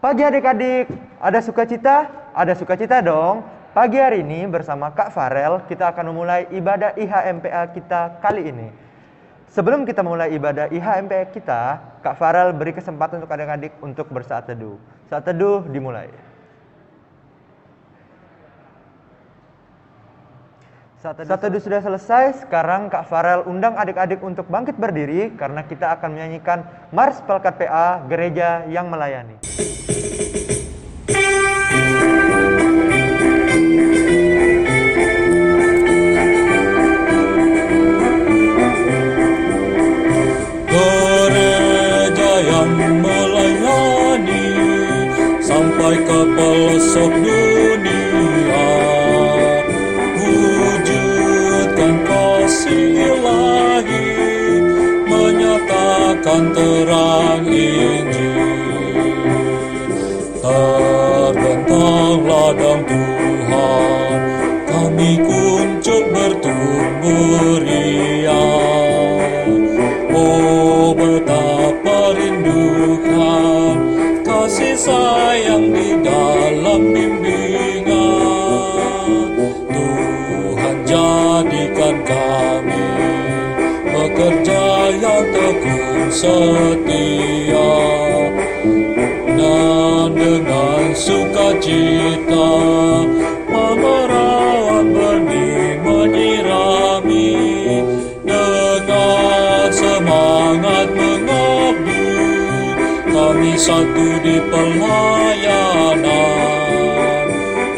Pagi adik-adik, ada sukacita? Ada sukacita dong. Pagi hari ini bersama Kak Farel, kita akan memulai ibadah IHMPA kita kali ini. Sebelum kita mulai ibadah IHMPA kita, Kak Farel beri kesempatan untuk adik-adik untuk bersaat teduh. Saat teduh dimulai. Saat teduh sudah selesai, sekarang Kak Farel undang adik-adik untuk bangkit berdiri karena kita akan menyanyikan Mars Pelkat PA Gereja yang Melayani. Gereja yang melayani sampai ke pelosok dunia, wujudkan kasih ilahi, menyatakan terang Injil. Terbentang ladang Tuhan, kami kuncup bertumbuh riang. Oh, betapa rindukan kasih sayang di dalam bimbingan. Tuhan jadikan kami pekerja yang tekun setia, dan dengan sukacita memerawat benih menyirami, dengan semangat mengabdi kami satu di pelayanan,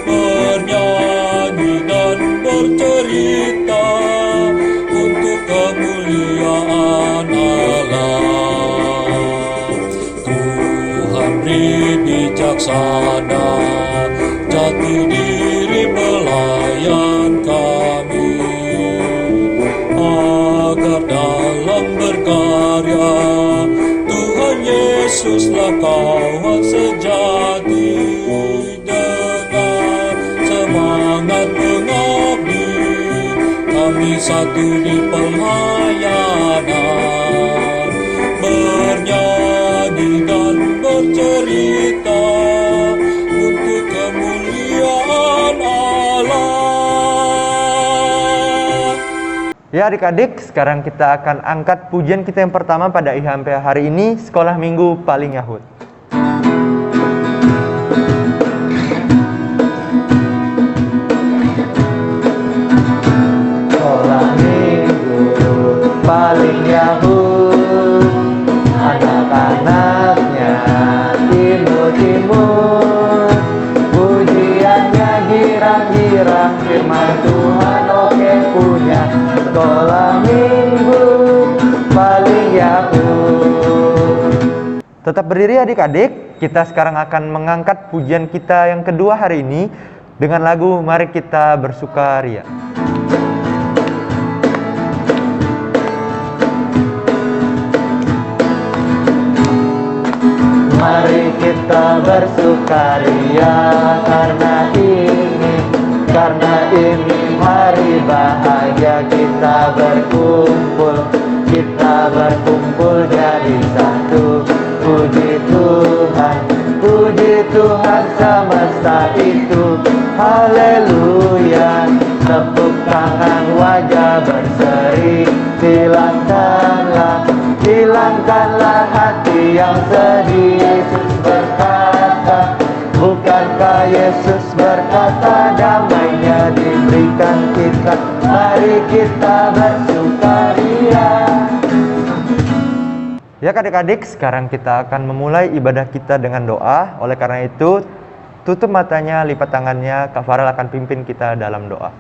bernyanyi dan bercerita untuk kemuliaan Allah. Tuhan beri bijaksana jati diri pelayan kami, agar dalam berkarya Tuhan Yesuslah kawan sejati. Dengan semangat mengabdi kami satu di pelayanan, bernyanyi dan bercerita untuk kemuliaan Allah. Ya adik-adik, sekarang kita akan angkat pujian kita yang pertama pada IHMPA hari ini, Sekolah Minggu Paling Yahud. Sekolah Minggu Paling Yahud, anak-anaknya timur-timur, pujiannya girang-girang, firman Tuhan oke punya. Sekolah Minggu Paling Yahud. Tetap berdiri adik-adik, kita sekarang akan mengangkat pujian kita yang kedua hari ini dengan lagu Mari Kita Bersukaria. Mari kita bersukaria karena ini hari bahagia, kita berkumpul jadi satu. Puji Tuhan semesta itu, haleluya. Tepuk tangan, wajah berseri, hilangkanlah hati yang sedih. Yesus berkata, bukankah Yesus berkata, damainya diberikan kita. Mari kita bersukaria. Ya adik-adik, sekarang kita akan memulai ibadah kita dengan doa. Oleh karena itu, tutup matanya, lipat tangannya, Kak Farel akan pimpin kita dalam doa.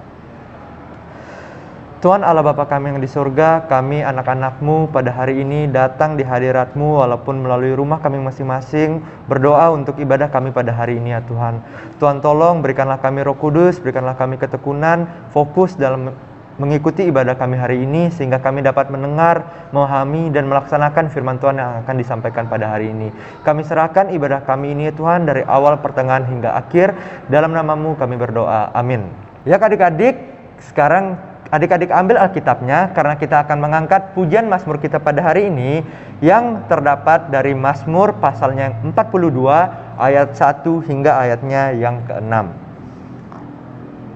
Tuhan Allah Bapa kami yang di surga, kami anak-anak-Mu pada hari ini datang di hadirat-Mu walaupun melalui rumah kami masing-masing, berdoa untuk ibadah kami pada hari ini ya Tuhan. Tuhan tolong berikanlah kami Roh Kudus, berikanlah kami ketekunan, fokus dalam mengikuti ibadah kami hari ini sehingga kami dapat mendengar, memahami dan melaksanakan firman Tuhan yang akan disampaikan pada hari ini. Kami serahkan ibadah kami ini ya Tuhan dari awal, pertengahan hingga akhir. Dalam nama-Mu kami berdoa. Amin. Ya adik-adik, sekarang adik-adik ambil Alkitabnya karena kita akan mengangkat pujian Mazmur kita pada hari ini yang terdapat dari Mazmur pasalnya 42 ayat 1 hingga ayatnya yang ke-6.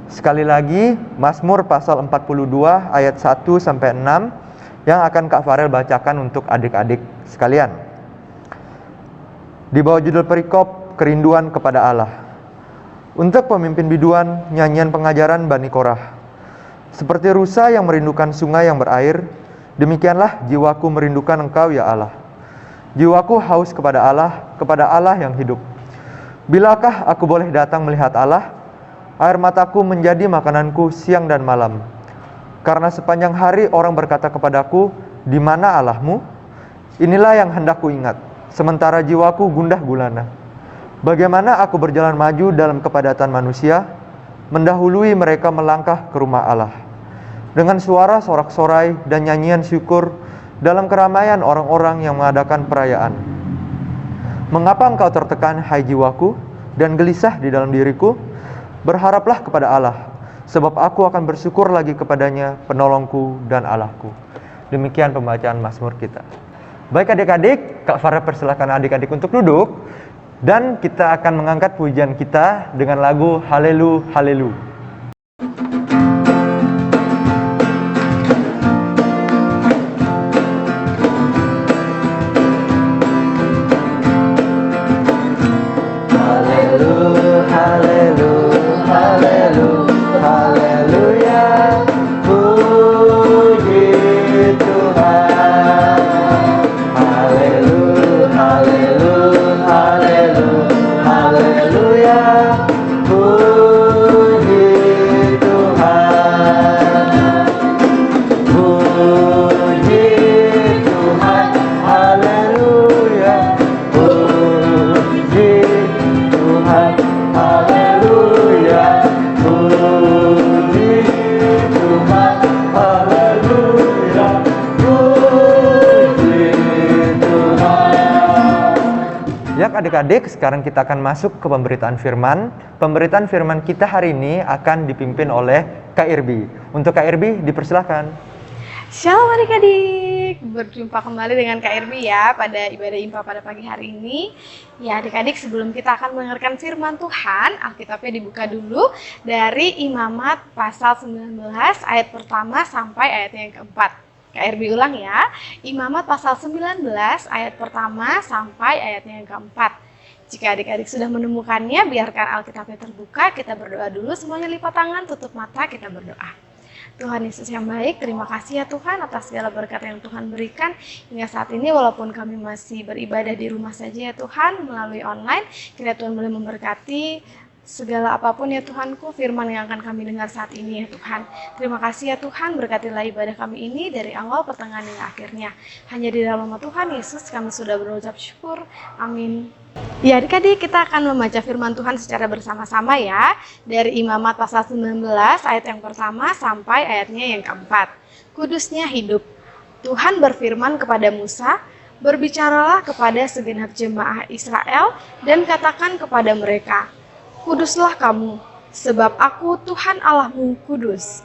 Sekali lagi, Mazmur pasal 42 ayat 1 sampai 6 yang akan Kak Farel bacakan untuk adik-adik sekalian. Di bawah judul perikop, kerinduan kepada Allah. Untuk pemimpin biduan, nyanyian pengajaran Bani Korah. Seperti rusa yang merindukan sungai yang berair, demikianlah jiwaku merindukan Engkau ya Allah. Jiwaku haus kepada Allah yang hidup. Bilakah aku boleh datang melihat Allah? Air mataku menjadi makananku siang dan malam. Karena sepanjang hari orang berkata kepadaku, di mana Allahmu? Inilah yang hendak ku ingat, sementara jiwaku gundah gulana. Bagaimana aku berjalan maju dalam kepadatan manusia, mendahului mereka melangkah ke rumah Allah. Dengan suara sorak-sorai dan nyanyian syukur dalam keramaian orang-orang yang mengadakan perayaan. Mengapa engkau tertekan, hai jiwaku, dan gelisah di dalam diriku? Berharaplah kepada Allah, sebab aku akan bersyukur lagi kepadanya, penolongku dan Allahku. Demikian pembacaan Mazmur kita. Baik adik-adik, Kak Farah persilakan adik-adik untuk duduk, dan kita akan mengangkat pujian kita dengan lagu Halelu Halelu. Adik-adik, sekarang kita akan masuk ke pemberitaan firman. Pemberitaan firman kita hari ini akan dipimpin oleh Kak Irbi. Untuk Kak Irbi, dipersilakan. Shalom adik-adik, berjumpa kembali dengan Kak Irbi ya pada ibadah IMPA pada pagi hari ini. Ya adik-adik, sebelum kita akan mendengarkan firman Tuhan, Alkitabnya dibuka dulu dari Imamat pasal 19 ayat pertama sampai ayatnya yang keempat. Kak Irbi ulang ya, Imamat pasal 19 ayat pertama sampai ayatnya yang keempat. Jika adik-adik sudah menemukannya, biarkan Alkitabnya terbuka, kita berdoa dulu, semuanya lipat tangan, tutup mata, kita berdoa. Tuhan Yesus yang baik, terima kasih ya Tuhan atas segala berkat yang Tuhan berikan hingga saat ini, walaupun kami masih beribadah di rumah saja ya Tuhan, melalui online, kiranya Tuhan boleh memberkati segala apapun ya Tuhanku, firman yang akan kami dengar saat ini ya Tuhan. Terima kasih ya Tuhan, berkatilah ibadah kami ini dari awal, pertengahan, hingga akhirnya. Hanya di dalam nama Tuhan Yesus kami sudah berucap syukur. Amin. Ya adik-adik, kita akan membaca firman Tuhan secara bersama-sama ya. Dari Imamat pasal 19 ayat yang pertama sampai ayatnya yang keempat. Kudusnya hidup. Tuhan berfirman kepada Musa, berbicaralah kepada segenap jemaah Israel dan katakan kepada mereka, kuduslah kamu, sebab aku Tuhan Allahmu kudus.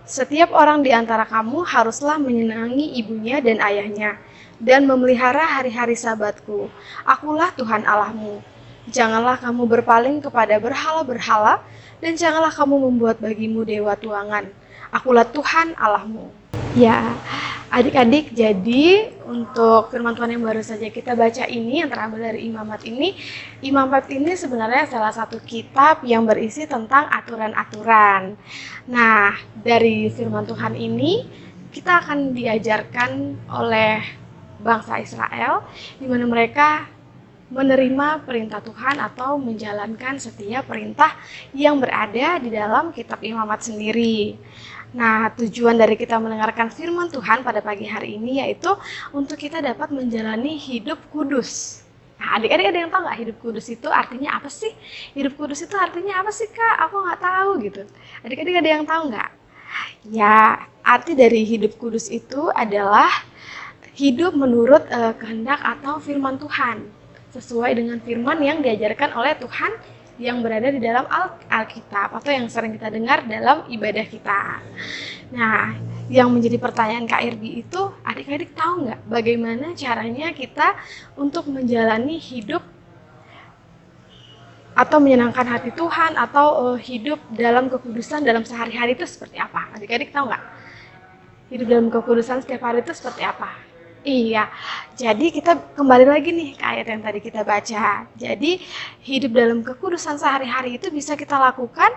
Setiap orang di antara kamu haruslah menyenangi ibunya dan ayahnya, dan memelihara hari-hari sabatku. Akulah Tuhan Allahmu. Janganlah kamu berpaling kepada berhala-berhala, dan janganlah kamu membuat bagimu dewa tuangan. Akulah Tuhan Allahmu. Ya, adik-adik, jadi untuk firman Tuhan yang baru saja kita baca ini, yang terambil dari Imamat ini sebenarnya salah satu kitab yang berisi tentang aturan-aturan. Nah, dari firman Tuhan ini, kita akan diajarkan oleh bangsa Israel, di mana mereka menerima perintah Tuhan atau menjalankan setiap perintah yang berada di dalam kitab Imamat sendiri. Nah, tujuan dari kita mendengarkan firman Tuhan pada pagi hari ini yaitu untuk kita dapat menjalani hidup kudus. Nah, adik-adik ada yang tahu nggak hidup kudus itu artinya apa sih? Hidup kudus itu artinya apa sih Kak? Aku nggak tahu gitu. Adik-adik ada yang tahu nggak? Ya, arti dari hidup kudus itu adalah hidup menurut kehendak atau firman Tuhan. Sesuai dengan firman yang diajarkan oleh Tuhan yang berada di dalam Alkitab atau yang sering kita dengar dalam ibadah kita. Nah, yang menjadi pertanyaan Kak Irbi itu, adik-adik tahu nggak bagaimana caranya kita untuk menjalani hidup atau menyenangkan hati Tuhan, atau hidup dalam kekudusan dalam sehari-hari itu seperti apa? Adik-adik tahu nggak? Hidup dalam kekudusan setiap hari itu seperti apa? Iya, jadi kita kembali lagi nih ke ayat yang tadi kita baca. Jadi hidup dalam kekudusan sehari-hari itu bisa kita lakukan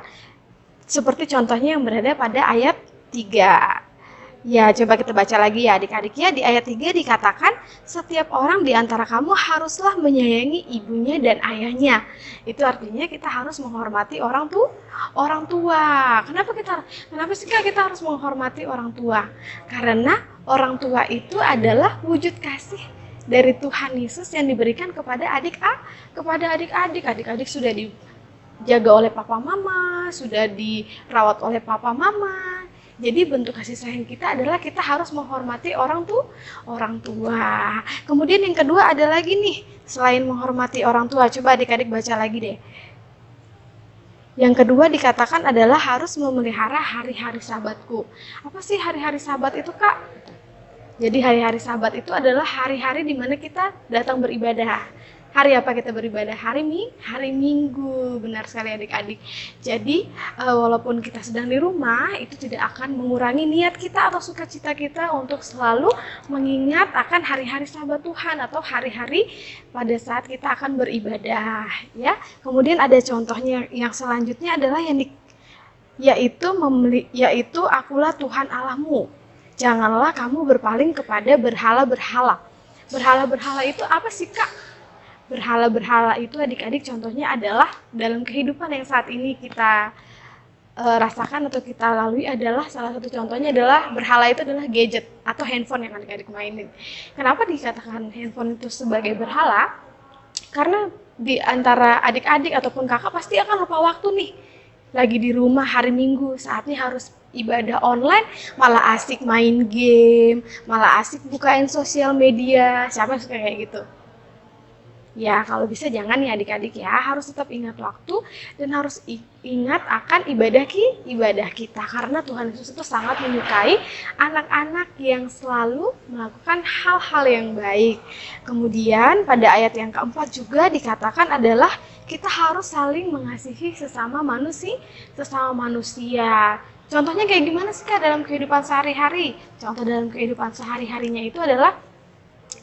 seperti contohnya yang berada pada ayat 3. Ya, coba kita baca lagi ya adik-adik ya. Di ayat 3 dikatakan, setiap orang di antara kamu haruslah menyayangi ibunya dan ayahnya. Itu artinya kita harus menghormati orang tua. Kenapa sih Kak kita harus menghormati orang tua? Karena orang tua itu adalah wujud kasih dari Tuhan Yesus yang diberikan kepada adik-adik. Adik-adik sudah dijaga oleh papa mama, sudah dirawat oleh papa mama. Jadi bentuk kasih sayang kita adalah kita harus menghormati orang tua. Kemudian yang kedua ada lagi nih, selain menghormati orang tua, coba adik-adik baca lagi deh. Yang kedua dikatakan adalah harus memelihara hari-hari Sabatku. Apa sih hari-hari Sabat itu, Kak? Jadi hari-hari Sabat itu adalah hari-hari di mana kita datang beribadah. Hari apa kita beribadah? Hari Minggu, benar sekali adik-adik. Jadi walaupun kita sedang di rumah, itu tidak akan mengurangi niat kita atau sukacita kita untuk selalu mengingat akan hari-hari Sabat Tuhan atau hari-hari pada saat kita akan beribadah. Ya, kemudian ada contohnya yang selanjutnya adalah yaitu akulah Tuhan Allahmu. Janganlah kamu berpaling kepada berhala-berhala. Berhala-berhala itu apa sih, Kak? Berhala-berhala itu adik-adik contohnya adalah dalam kehidupan yang saat ini kita rasakan atau kita lalui adalah salah satu contohnya adalah berhala itu adalah gadget atau handphone yang adik-adik mainin. Kenapa dikatakan handphone itu sebagai berhala? Karena di antara adik-adik ataupun kakak pasti akan lupa waktu nih. Lagi di rumah hari Minggu, saatnya harus ibadah online, malah asik main game, malah asik bukain sosial media. Siapa yang suka kayak gitu? Ya, kalau bisa jangan ya adik-adik ya, harus tetap ingat waktu dan harus ingat akan ibadah kita. Karena Tuhan Yesus itu sangat menyukai anak-anak yang selalu melakukan hal-hal yang baik. Kemudian pada ayat yang keempat juga dikatakan adalah kita harus saling mengasihi sesama manusia. Contohnya kayak gimana sih Kak dalam kehidupan sehari-hari? Contoh dalam kehidupan sehari-harinya itu adalah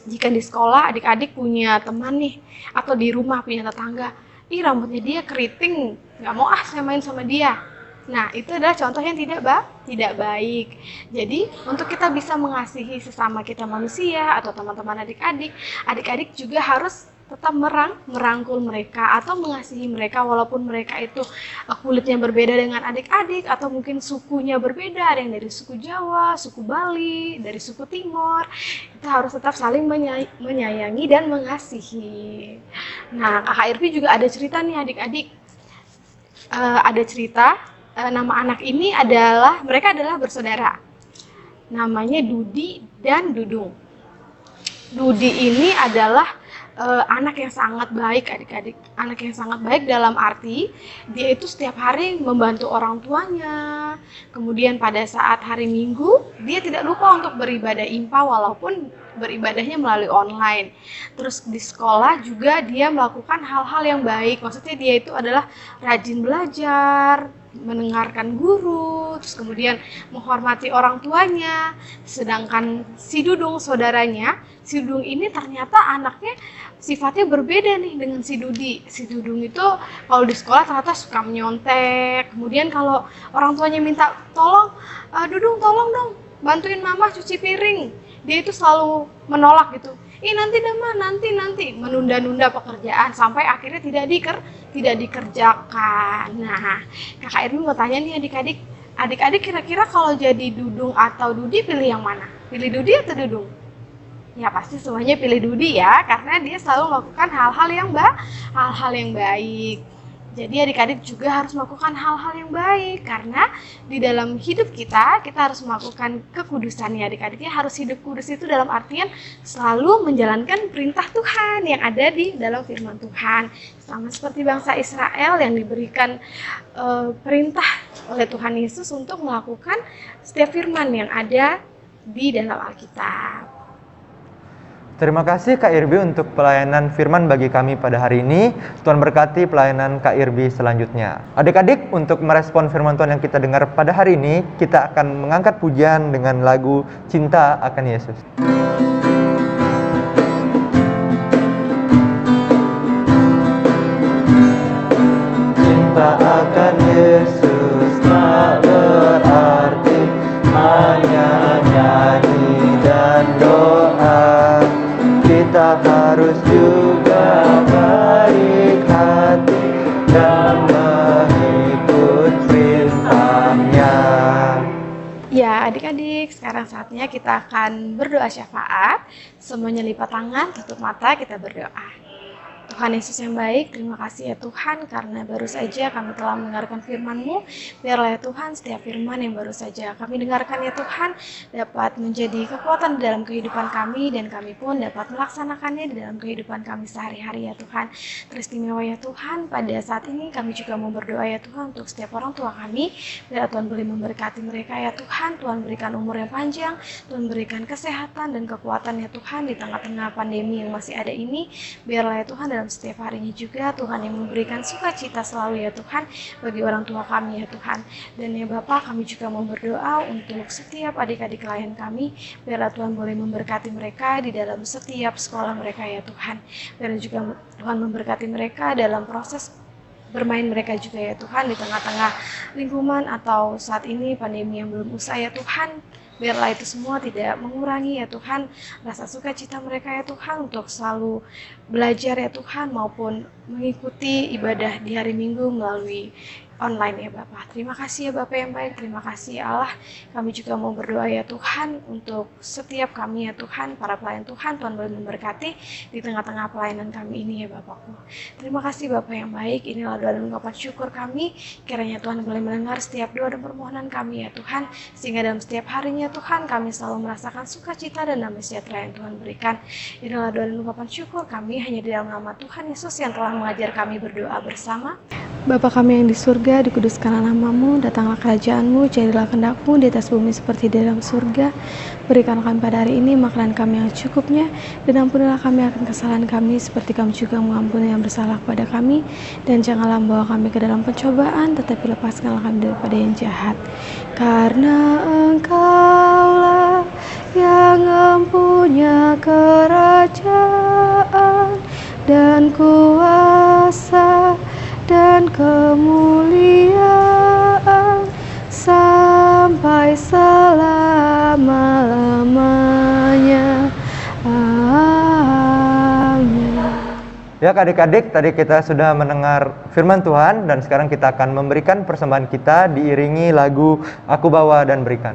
jika di sekolah adik-adik punya teman nih, atau di rumah punya tetangga, rambutnya dia keriting, nggak mau saya main sama dia. Nah, itu adalah contoh yang tidak baik. Jadi, untuk kita bisa mengasihi sesama kita manusia atau teman-teman adik-adik juga harus tetap merangkul mereka atau mengasihi mereka walaupun mereka itu kulitnya berbeda dengan adik-adik atau mungkin sukunya berbeda, ada yang dari suku Jawa, suku Bali, dari suku Timur. Kita harus tetap saling menyayangi dan mengasihi. Nah, Kakak Irvi juga ada cerita nih adik-adik. Ada cerita, nama anak ini mereka adalah bersaudara. Namanya Dudi dan Dudung. Dudi ini adalah anak yang sangat baik adik-adik. Anak yang sangat baik dalam arti dia itu setiap hari membantu orang tuanya. Kemudian pada saat hari Minggu dia tidak lupa untuk beribadah IMPA walaupun beribadahnya melalui online. Terus di sekolah juga dia melakukan hal-hal yang baik. Maksudnya dia itu adalah rajin belajar, mendengarkan guru, terus kemudian menghormati orang tuanya. Sedangkan si Dudung saudaranya, si Dudung ini ternyata anaknya sifatnya berbeda nih dengan si Dudi. Si Dudung itu kalau di sekolah ternyata suka menyontek. Kemudian kalau orang tuanya minta tolong, Dudung tolong dong bantuin mama cuci piring, dia itu selalu menolak gitu. Nanti deh ma, nanti menunda-nunda pekerjaan sampai akhirnya tidak dikerjakan. Nah, Kakak Irmi mau tanya nih adik-adik kira-kira kalau jadi Dudung atau Dudi pilih yang mana? Pilih Dudi atau Dudung? Ya pasti semuanya pilih Dudi ya, karena dia selalu melakukan hal-hal yang baik. Jadi adik-adik juga harus melakukan hal-hal yang baik, karena di dalam hidup kita harus melakukan kekudusan ya adik-adik ya. Harus hidup kudus itu dalam artian selalu menjalankan perintah Tuhan yang ada di dalam firman Tuhan. Sama seperti bangsa Israel yang diberikan perintah oleh Tuhan Yesus untuk melakukan setiap firman yang ada di dalam Alkitab. Terima kasih Kak Irbi untuk pelayanan firman bagi kami pada hari ini. Tuhan berkati pelayanan Kak Irbi selanjutnya. Adik-adik, untuk merespon firman Tuhan yang kita dengar pada hari ini, kita akan mengangkat pujian dengan lagu Cinta Akan Yesus. Cinta akan Yesus tak berarti hanya nyanyi dan doa. Kita harus juga baik hati dan mengikut perintahnya. Ya, adik-adik, sekarang saatnya kita akan berdoa syafaat. Semuanya lipat tangan, tutup mata, kita berdoa. Tuhan Yesus yang baik, terima kasih ya Tuhan, karena baru saja kami telah mendengarkan firman-Mu. Biarlah ya Tuhan, setiap firman yang baru saja kami dengarkan ya Tuhan, dapat menjadi kekuatan di dalam kehidupan kami, dan kami pun dapat melaksanakannya di dalam kehidupan kami sehari-hari ya Tuhan. Teristimewa ya Tuhan, pada saat ini kami juga mau berdoa ya Tuhan untuk setiap orang tua kami. Biar Tuhan boleh memberkati mereka ya Tuhan, Tuhan berikan umur yang panjang, Tuhan berikan kesehatan dan kekuatan ya Tuhan di tengah-tengah pandemi yang masih ada ini. Biarlah ya Tuhan, dalam setiap harinya juga Tuhan yang memberikan sukacita selalu ya Tuhan bagi orang tua kami ya Tuhan. Dan ya Bapa, kami juga mau berdoa untuk setiap adik-adik klien kami. Biarlah Tuhan boleh memberkati mereka di dalam setiap sekolah mereka ya Tuhan. Biarlah juga Tuhan memberkati mereka dalam proses bermain mereka juga ya Tuhan di tengah-tengah lingkungan atau saat ini pandemi yang belum usai ya Tuhan. Biarlah itu semua tidak mengurangi ya Tuhan rasa sukacita mereka ya Tuhan untuk selalu belajar ya Tuhan maupun mengikuti ibadah di hari Minggu melalui online ya Bapak. Terima kasih ya Bapak yang baik, terima kasih ya Allah. Kami juga mau berdoa ya Tuhan untuk setiap kami ya Tuhan, para pelayan Tuhan, Tuhan boleh memberkati di tengah-tengah pelayanan kami ini ya Bapakku. Terima kasih Bapak yang baik, inilah doa dan ungkapan syukur kami. Kiranya Tuhan boleh mendengar setiap doa dan permohonan kami ya Tuhan, sehingga dalam setiap harinya Tuhan kami selalu merasakan sukacita dan damai sejahtera yang Tuhan berikan. Inilah doa dan ungkapan syukur kami hanya di dalam nama Tuhan Yesus yang telah mengajar kami berdoa bersama. Bapa kami yang di surga, dikuduskanlah namamu, datanglah kerajaanmu, jadilah kehendak-Mu di atas bumi seperti di dalam surga. Berikanlah kami pada hari ini makanan kami yang cukupnya, dan ampunilah kami akan kesalahan kami seperti kami juga mengampuni yang bersalah kepada kami. Dan janganlah membawa kami ke dalam pencobaan, tetapi lepaskanlah kami daripada yang jahat. Karena Engkaulah yang mempunyai kerajaan dan kuasa dan kemuliaan sampai selama-lamanya. Amin. Ya adik-adik, tadi kita sudah mendengar firman Tuhan dan sekarang kita akan memberikan persembahan kita diiringi lagu Aku Bawa dan Berikan.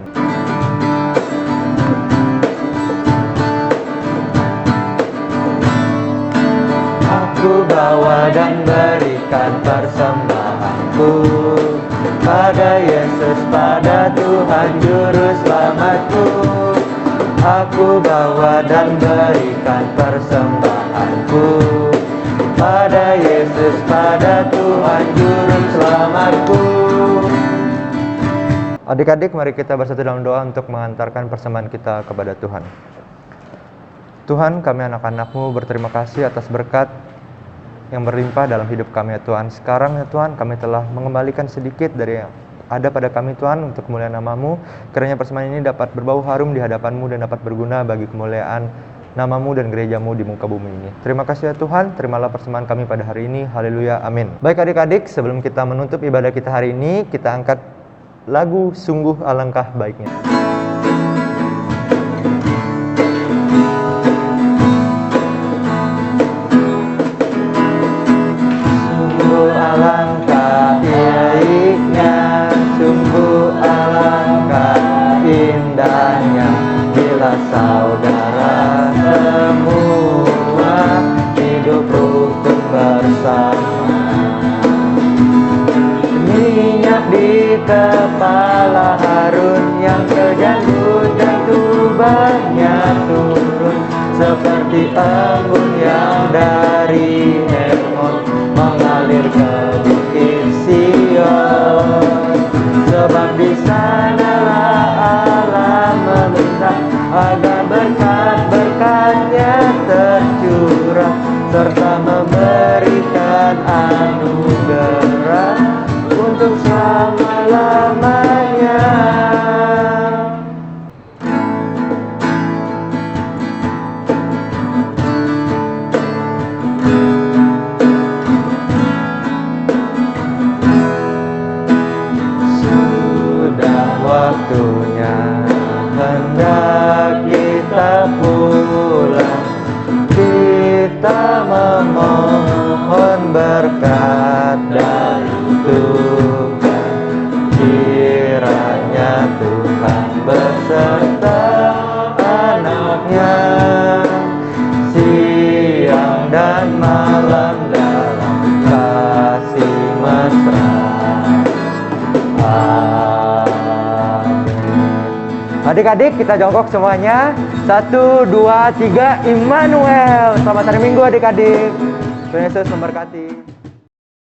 Aku bawa dan berikan persembahanku pada Yesus, pada Tuhan Juru Selamatku. Aku bawa dan berikan persembahanku pada Yesus, pada Tuhan Juru Selamatku. Adik-adik, mari kita bersatu dalam doa untuk mengantarkan persembahan kita kepada Tuhan. Tuhan, kami anak-anak-Mu berterima kasih atas berkat yang berlimpah dalam hidup kami ya Tuhan. Sekarang ya Tuhan, kami telah mengembalikan sedikit dari yang ada pada kami Tuhan untuk kemuliaan nama-Mu. Kiranya persembahan ini dapat berbau harum di hadapan-Mu dan dapat berguna bagi kemuliaan nama-Mu dan gereja-Mu di muka bumi ini. Terima kasih ya Tuhan, terimalah persembahan kami pada hari ini. Haleluya, amin. Baik adik-adik, sebelum kita menutup ibadah kita hari ini, kita angkat lagu Sungguh Alangkah Baiknya. Alangkah baiknya, sungguh alangkah indahnya, bila saudara semua hidup rukun bersama. Minyak di kepala Harun yang kejanggut dan jubahnya turun, seperti embun yang dari Hermon mengalir ke bukit Sion. Sebab di sanalah Allah meminta agar berkat-berkat-Nya anaknya, siang dan malam dalam kasih mesra. Amin. Adik-adik, kita jongkok semuanya. 1, 2, 3, Immanuel. Selamat hari Minggu adik-adik. Tuhan Yesus memberkati.